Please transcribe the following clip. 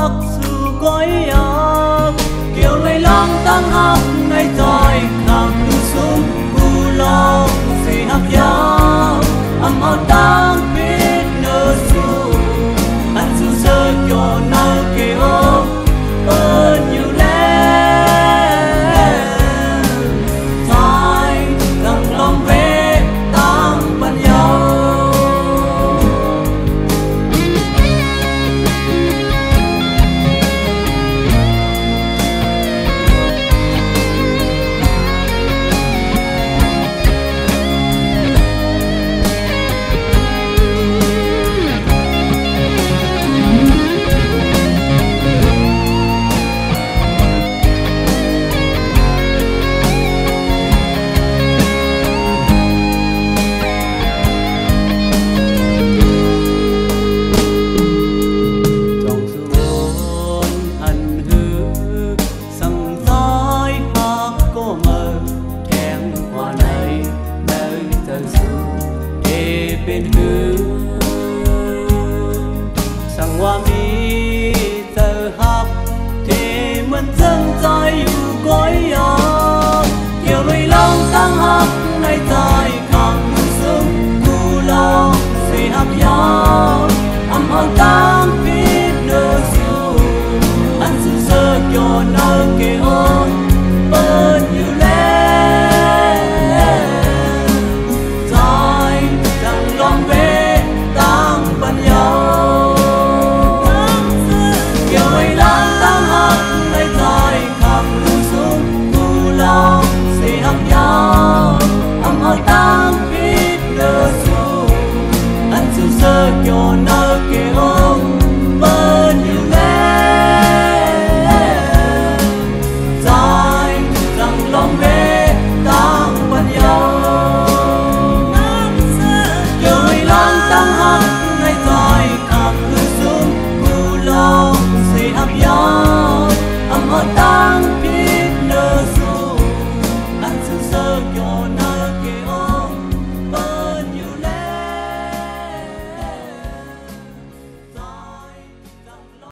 hắc su cõi yak kiều lấy lang tăng hắc ngày trời khang tu sung cu lo si hắc ya âm hắc tăng biết nơ su anh su sơ cho nơ kêu ơn nhiều bên hướng sang hoa mi tờ hấp thì mình dâng tay yêu cõi yak kiều lùi long tăng hấp ngày tay càng sung cu lo si hấp ya âm hăng tăng biết nơ su anh su sơ cho nơ kêu